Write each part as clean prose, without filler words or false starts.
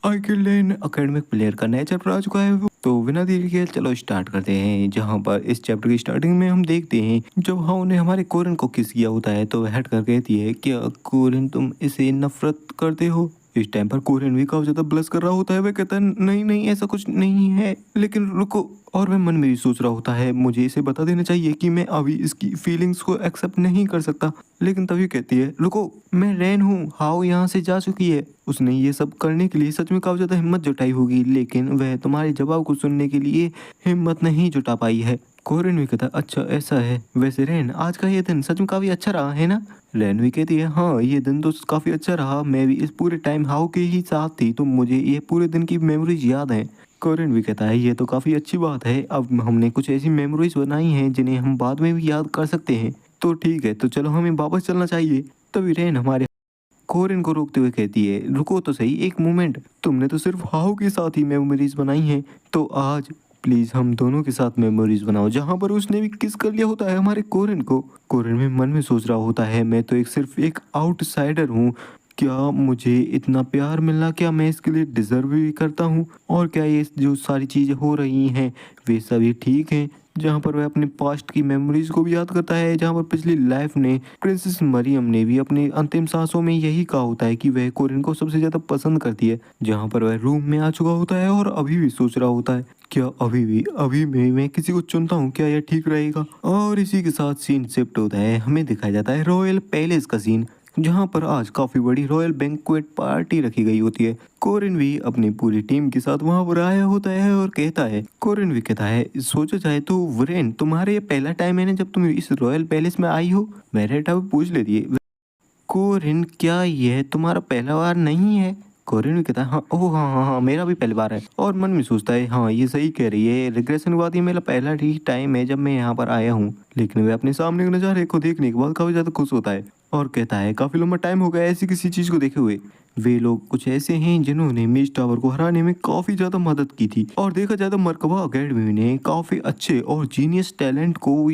आइकिल academic player का नया chapter आ चुका है तो बिना देरी के चलो स्टार्ट करते हैं। जहां पर इस चैप्टर की स्टार्टिंग में हम देखते हैं जब हाउ ने हमारे कोरिन को किस किया होता है तो वह हट कर कहती है क्या कोरिन तुम इसे नफरत करते हो। इस टाइम पर कोरिन भी काफी ज्यादा ब्लश कर रहा होता है। वह कहता है नहीं नहीं ऐसा कुछ नहीं है लेकिन रुको। और वह मन में भी सोच रहा होता है मुझे इसे बता देना चाहिए कि मैं अभी इसकी फीलिंग्स को एक्सेप्ट नहीं कर सकता। लेकिन तभी कहती है रुको मैं रैन हूँ। हाउ यहाँ से जा चुकी है। उसने ये सब करने के लिए सच में काफी ज्यादा हिम्मत जुटाई होगी लेकिन वह तुम्हारे जवाब को सुनने के लिए हिम्मत नहीं जुटा पाई है। कोरिन भी कहता अच्छा ऐसा है। वैसे रैन आज का ये दिन सच में काफी अच्छा रहा है ना। रैन भी कहती है हाँ ये दिन तो काफी अच्छा रहा। मैं भी इस पूरे टाइम हाउ के ही साथ थी तो मुझे ये पूरे दिन की मेमोरीज याद है। कोरिन भी कहता है ये तो काफी अच्छी बात है। अब हमने कुछ ऐसी मेमोरीज बनाई हैं जिन्हें हम बाद में भी याद कर सकते हैं। तो ठीक है तो चलो हमें वापस चलना चाहिए। तभी रैन हमारे कोरिन को रोकते हुए कहती है रुको तो सही एक मोमेंट। तुमने तो सिर्फ हाउ के साथ ही मेमोरीज बनाई हैं तो आज प्लीज हम दोनों के साथ मेमोरीज बनाओ। जहां पर उसने भी किस कर लिया होता है हमारे कोरिन को। कोरिन में मन में सोच रहा होता है मैं तो सिर्फ एक आउटसाइडर हूँ। क्या मुझे इतना प्यार मिलना क्या मैं इसके लिए डिजर्व भी करता हूँ। और क्या ये जो सारी चीजें हो रही हैं वे सभी ठीक हैं। जहाँ पर वह अपने पास्ट की मेमोरीज को भी याद करता है। जहाँ पर पिछली लाइफ ने प्रिंसेस मरियम ने भी अपनी अंतिम सांसों में यही कहा होता है कि वह कोरिन को सबसे ज्यादा पसंद करती है। जहाँ पर वह रूम में आ चुका होता है और अभी भी सोच रहा होता है क्या अभी भी मैं किसी को चुनता हूँ क्या यह ठीक रहेगा। और इसी के साथ सीन शिफ्ट होता है। हमें दिखाया जाता है रॉयल पैलेस का सीन जहाँ पर आज काफी बड़ी रॉयल बैंक्वेट पार्टी रखी गई होती है। कोरिन भी अपनी पूरी टीम के साथ वहां पर आया होता है और कहता है कोरिन भी कहता है सोचा जाए तो वरेन तुम्हारा ये पहला टाइम है ना जब तुम इस रॉयल पैलेस में आई हो। मैरिट अब पूछ लेती है कोरिन क्या यह तुम्हारा पहला बार नहीं है। कोरिन भी कहता है हाँ ओह हाँ हाँ हाँ मेरा भी पहली बार है। और मन में सोचता है हाँ ये सही कह रही है। रिग्रेशन के बाद ये मेरा पहला ठीक टाइम है जब मैं यहाँ पर आया हूँ। लेकिन वह अपने सामने के नज़ारे को देखने के बाद काफी ज्यादा खुश होता है और कहता है काफी लंबा टाइम हो गया ऐसी किसी चीज को देखे हुए। वे लोग कुछ ऐसे हैं जिन्होंने मिस टावर को हराने में काफी ज्यादा मदद की थी। और देखा जाए तो मर्कबा अकेडमी ने काफी अच्छे और जीनियस टैलेंट को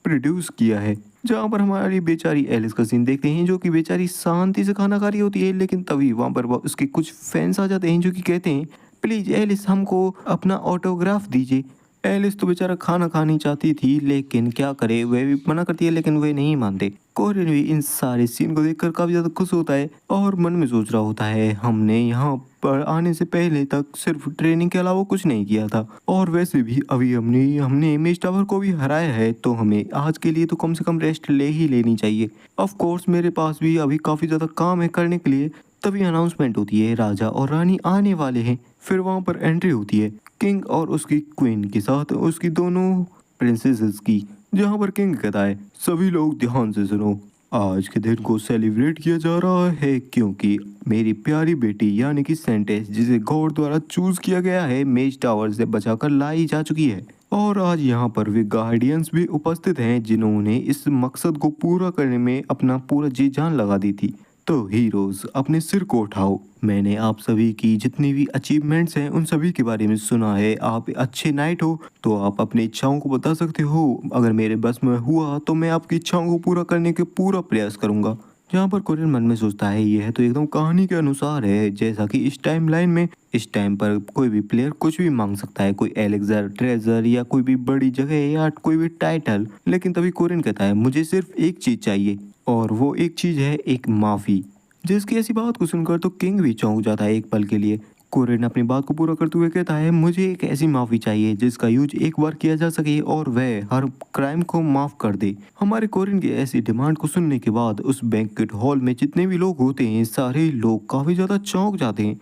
प्रोड्यूस किया है। जहाँ पर हमारी बेचारी एलिस का सीन देखते हैं जो कि बेचारी शांति से खाना खा रही होती है। लेकिन तभी वहाँ पर उसके कुछ फैंस आ जाते हैं जो कि कहते हैं प्लीज एलिस हमको अपना ऑटोग्राफ दीजिए। एलिस तो बेचारा खाना खानी चाहती थी लेकिन क्या करे वह भी मना करती है लेकिन वे नहीं मानते। कोरिन भी इन सारे सीन को देखकर काफी ज्यादा खुश होता है और मन में सोच रहा होता है हमने यहाँ पर आने से पहले तक सिर्फ ट्रेनिंग के अलावा कुछ नहीं किया था। और वैसे भी अभी हमने हमने इमेज टावर को भी हराया है तो हमें आज के लिए तो कम से कम रेस्ट ले ही लेनी चाहिए। ऑफ कोर्स मेरे पास भी अभी काफी ज्यादा काम है करने के लिए। तभी अनाउंसमेंट होती है राजा और रानी आने वाले हैं। फिर वहां पर एंट्री होती है किंग और उसकी क्वीन के साथ उसकी दोनों प्रिंसेसेस की। जहाँ पर किंग कहता है सभी लोग ध्यान से सुनो। आज के दिन को सेलिब्रेट किया जा रहा है क्योंकि मेरी प्यारी बेटी यानी कि सेंटेस जिसे गॉड द्वारा चूज किया गया है मेज टावर से बचाकर लाई जा चुकी है। और आज यहाँ पर वे गार्डियंस भी उपस्थित हैं जिन्होंने इस मकसद को पूरा करने में अपना पूरा जी जान लगा दी थी। तो हीरोज अपने सिर को उठाओ। मैंने आप सभी की जितनी भी अचीवमेंट्स हैं उन सभी के बारे में सुना है। आप अच्छे नाइट हो तो आप अपनी इच्छाओं को बता सकते हो। अगर मेरे बस में हुआ तो मैं आपकी इच्छाओं को पूरा करने के पूरा प्रयास करूंगा। जहाँ पर कोरियन मन में सोचता है यह तो एकदम कहानी के अनुसार है। जैसा कि इस टाइम लाइन में इस टाइम पर कोई भी प्लेयर कुछ भी मांग सकता है कोई एलेक्सर ट्रेजर या कोई भी बड़ी जगह या कोई भी टाइटल। लेकिन तभी कोरियन कहता है मुझे सिर्फ एक चीज चाहिए और वो एक चीज है एक माफी। जिसकी ऐसी बात को सुनकर तो किंग भी चौंक जाता है एक पल के लिए। कोरियन अपनी बात को पूरा करते हुए कहता है मुझे एक ऐसी माफी चाहिए जिसका यूज एक बार किया जा सके और वह हर क्राइम को माफ कर दे। हमारे कोरियन की ऐसी डिमांड को सुनने के बाद उस बैंक्वेट हॉल में जितने भी लोग होते हैं सारे लोग काफी ज्यादा चौंक जाते हैं।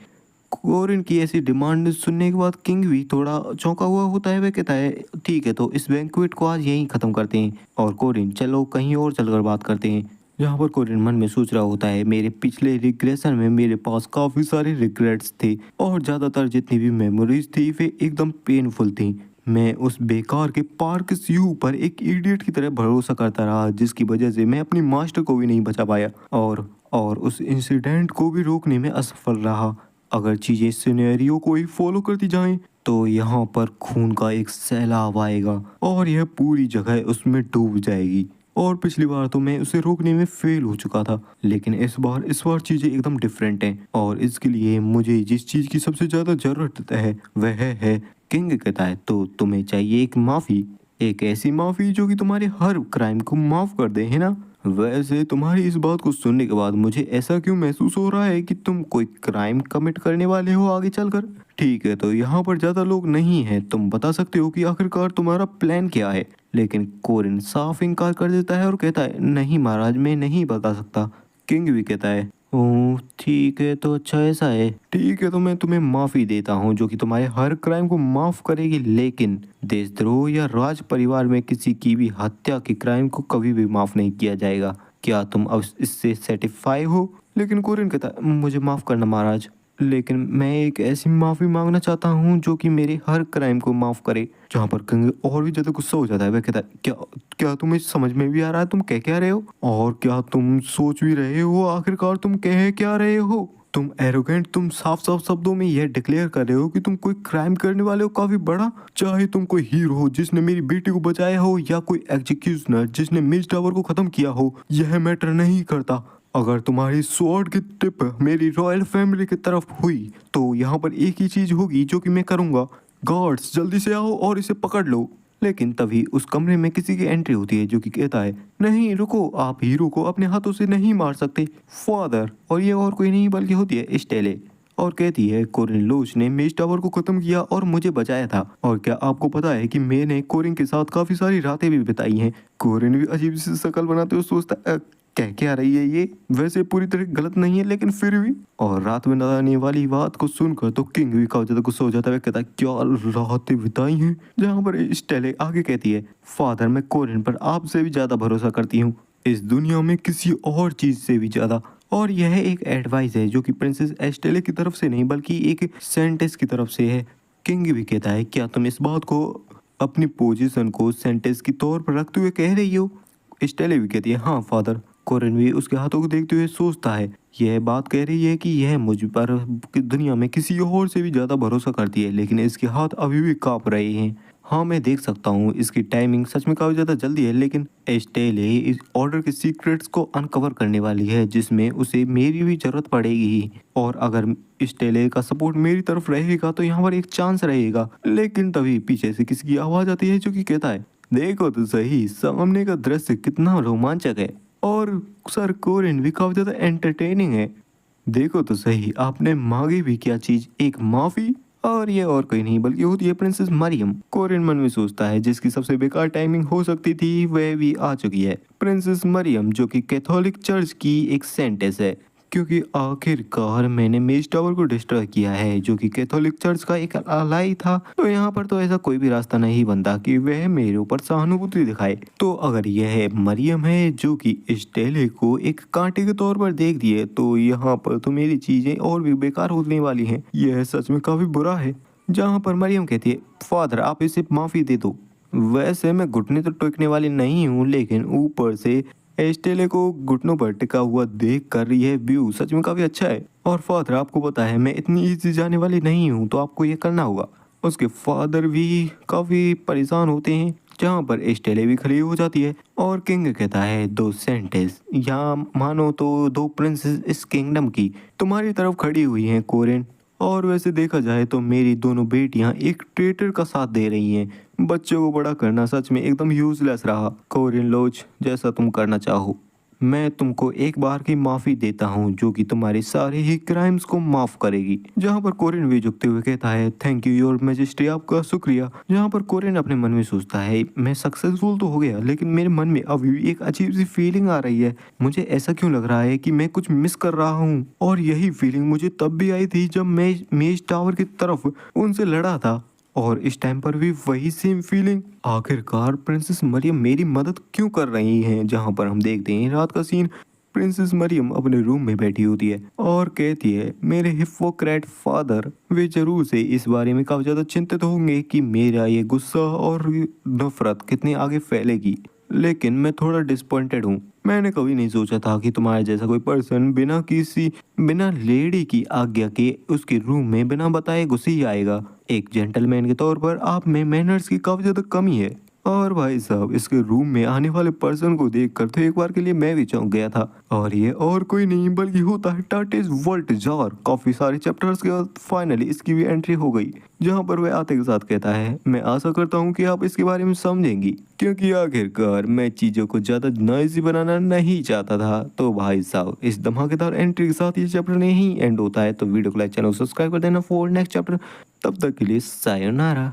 कोरियन की ऐसी डिमांड सुनने के बाद किंग भी थोड़ा चौंका हुआ होता है। वह कहता है ठीक है तो इस बैंक्वेट को आज यहीं खत्म करते हैं और कोरियन चलो कहीं और चलकर बात करते हैं। जहाँ पर कोरियन मन में सोच रहा होता है मेरे पिछले रिग्रेशन में मेरे पास काफी सारे रिग्रेट्स थे और ज्यादातर जितनी भी मेमोरीज थी वे एकदम पेनफुल थी। मैं उस बेकार के पार्क स्यू पर एक इडियट की तरह भरोसा करता रहा जिसकी वजह से मैं अपनी मास्टर को भी नहीं बचा पाया और उस इंसिडेंट को भी रोकने में असफल रहा। अगर चीजें सिनेरियो को ही फॉलो करती जाएं तो यहाँ पर खून का एक सैलाब आएगा और यह पूरी जगह उसमें डूब जाएगी। और पिछली बार तो मैं उसे रोकने में फेल हो चुका था, लेकिन इस बार चीजें एकदम डिफरेंट हैं और इसके लिए मुझे जिस चीज की सबसे ज्यादा जरूरत है वह है किंग कहता है तो तुम्हें चाहिए एक माफी, एक ऐसी माफी जो कि तुम्हारे हर क्राइम को माफ कर दे, है ना? वैसे तुम्हारी इस बात को सुनने के बाद मुझे ऐसा क्यों महसूस हो रहा है कि तुम कोई क्राइम कमिट करने वाले हो आगे चलकर। ठीक है, तो यहाँ पर ज्यादा लोग नहीं हैं, तुम बता सकते हो कि आखिरकार तुम्हारा प्लान क्या है? लेकिन कोरिन साफ इनकार कर देता है और कहता है नहीं महाराज, मैं नहीं बता सकता। किंग भी कहता है ओह ठीक है, तो अच्छा ऐसा है, ठीक है तो मैं तुम्हें माफी देता हूँ जो कि तुम्हारे हर क्राइम को माफ करेगी, लेकिन देशद्रोह या राज परिवार में किसी की भी हत्या के क्राइम को कभी भी माफ नहीं किया जाएगा। क्या तुम अब इससे सेटिस्फाई हो? लेकिन कोरिन कहता है मुझे माफ करना महाराज, लेकिन मैं एक ऐसी माफी मांगना चाहता हूँ जो कि मेरे हर क्राइम को माफ करे। जहाँ पर किंग और भी ज्यादा गुस्सा हो जाता है, वह कहता है क्या क्या तुम्हें समझ में भी आ रहा है तुम कह क्या रहे हो, और क्या तुम सोच भी रहे हो आखिरकार तुम कह क्या रहे हो? तुम एरोगेंट, तुम साफ साफ शब्दों में यह डिक्लेयर कर रहे हो कि तुम कोई क्राइम करने वाले हो काफी बड़ा, चाहे तुम कोई हीरो हो जिसने मेरी बेटी को बचाया हो या कोई एग्जीक्यूशनर जिसने मिस टावर को खत्म किया हो, यह मैटर नहीं करता। अगर तुम्हारी स्वॉर्ड की टिप मेरी रॉयल फैमिली की तरफ हुई तो यहाँ पर एक ही चीज होगी जो कि मैं करूँगा, गार्ड्स जल्दी से आओ और इसे पकड़ लो। लेकिन तभी उस कमरे में किसी की एंट्री होती है जो कि कहता है नहीं रुको, आप हीरो को अपने हाथों से नहीं मार सकते फादर, और ये और कोई नहीं बल्कि होती है स्टेले, और कहती है कोरिन लोच ने मेज टावर को खत्म किया और मुझे बचाया था, और क्या आपको पता है कि मैंने कोरिन के साथ काफी सारी रातें भी बिताई हैं। कोरिन भी अजीब सी शक्ल बनाते हुए सोचता कह क्या रही है ये, वैसे पूरी तरह गलत नहीं है लेकिन फिर भी, और रात में बताने वाली बात को सुनकर तो किंग भी काफी ज्यादा गुस्सा हो जाता है, कहता है क्या रातें बिताई हैं। जहाँ पर स्टेले आगे कहती है फादर मैं कोरिन पर आपसे भी ज्यादा भरोसा करती हूँ, इस दुनिया में किसी और चीज से भी ज्यादा। और यह एक एडवाइस है जो कि प्रिंसेस एस्टेले की तरफ से नहीं बल्कि एक सेंटेंस की तरफ से है। किंग भी कहता है क्या तुम इस बात को अपनी पोजीशन को सेंटेंस की तौर पर रखते हुए कह रही हो? स्टेले भी कहती है हाँ फादर। कोरिन भी उसके हाथों को देखते हुए सोचता है यह बात कह रही है कि यह मुझ पर दुनिया में किसी और से भी ज्यादा भरोसा करती है, लेकिन इसके हाथ अभी भी कांप रहे हैं। हाँ मैं देख सकता हूँ इसकी टाइमिंग सच में काफी ज्यादा जल्दी है, लेकिन एस्टेले इस ऑर्डर के सीक्रेट्स को अनकवर करने वाली है जिसमें उसे मेरी भी जरूरत पड़ेगी ही, और अगर स्टेले का सपोर्ट मेरी तरफ रहेगा तो यहाँ पर एक चांस रहेगा। लेकिन तभी पीछे से किसी की आवाज आती है जो कि कहता है देखो तो सही सामने का दृश्य कितना रोमांचक है, और सर कोरिन भी काफी ज्यादा एंटरटेनिंग है। देखो तो सही आपने मांगी भी क्या चीज, एक माफी, और ये और कोई नहीं बल्कि होती है प्रिंसेस मरियम। कोरिन मन में सोचता है जिसकी सबसे बेकार टाइमिंग हो सकती थी वह भी आ चुकी है, प्रिंसेस मरियम जो कि कैथोलिक चर्च की एक सेंटेंस है, क्योंकि आखिरकार मैंने मेज टावर को डिस्ट्रॉय किया है जो कि कैथोलिक चर्च का एक अलाई था, तो यहाँ पर तो ऐसा कोई भी रास्ता नहीं बनता कि वह मेरे ऊपर सहानुभूति दिखाए। तो अगर यह मरियम है जो कि स्टेले को एक कांटे के तौर पर देख दिए तो यहाँ पर तो मेरी चीजें और भी बेकार होने वाली हैं। यह सच में काफी बुरा है। जहाँ पर मरियम कहती है फादर आप इसे माफी दे दो, वैसे मैं घुटने तो टेकने वाली नहीं हूँ, लेकिन ऊपर से एस्टेले को घुटनों पर टिका हुआ देखकर यह व्यू सच में काफी अच्छा है। और फादर आपको पता है मैं इतनी इजी जाने वाली नहीं हूँ, तो आपको ये करना होगा। उसके फादर भी काफी परेशान होते हैं, जहाँ पर एस्टेले भी खड़ी हो जाती है और किंग कहता है दो सेंटेंस या मानो तो दो प्रिंसेस इस किंगडम की तुम्हारी तरफ खड़ी हुई हैं कोरिन, और वैसे देखा जाए तो मेरी दोनों बेटियां एक ट्रेटर का साथ दे रही हैं। बच्चों को बड़ा करना सच में एकदम यूजलेस रहा। कोरिन लोच जैसा तुम करना चाहो, मैं तुमको एक बार की माफी देता हूँ जो कि तुम्हारे सारे ही क्राइम्स को माफ करेगी। जहाँ पर कोरिन भी झुकते हुए कहता है थैंक यू योर मैजेस्टी, आपका शुक्रिया। जहाँ पर कोरिन अपने मन में सोचता है मैं सक्सेसफुल तो हो गया, लेकिन मेरे मन में अभी भी एक अजीब सी फीलिंग आ रही है। मुझे ऐसा क्यों लग रहा है कि मैं कुछ मिस कर रहा हूँ, और यही फीलिंग मुझे तब भी आई थी जब मैं मेज टावर की तरफ उनसे लड़ा था, और इस टाइम पर भी वही सेम फीलिंग। आखिरकार प्रिंसेस मरियम मेरी मदद क्यों कर रही हैं? जहां पर हम देखते हैं रात का सीन, प्रिंसेस मरियम अपने रूम में बैठी होती है और कहती है मेरे हिप्पोक्रेट फादर वे जरूर से इस बारे में काफी ज्यादा चिंतित होंगे कि मेरा ये गुस्सा और नफरत कितनी आगे फैलेगी, लेकिन मैं थोड़ा डिसअपॉइंटेड हूँ। मैंने कभी नहीं सोचा था कि तुम्हारे जैसा कोई पर्सन बिना लेडी की आज्ञा के उसके रूम में बिना बताए घुस ही आएगा। एक जेंटलमैन के तौर पर आप में मैनर्स की काफी ज्यादा कमी है, और भाई साहब इसके रूम में आने वाले पर्सन को देखकर तो एक बार के लिए मैं भी चौंक गया था। और ये और कोई नहीं बल्कि होता है टाटेस वोल्ट जार। काफी सारे चैप्टर्स के बाद फाइनली इसकी भी एंट्री हो गई, जहां पर वह आते के साथ कहता है मैं आशा करता हूं कि आप इसके बारे में समझेंगी, क्योंकि आखिरकार मैं चीजों को ज्यादा नॉइजी बनाना नहीं चाहता था। तो भाई साहब इस धमाकेदार एंट्री के साथ ये चैप्टर नहीं एंड होता है। तो वीडियो को लाइक, चैनल सब्सक्राइब कर देना फॉर नेक्स्ट चैप्टर। तब तक के लिए सायोनारा।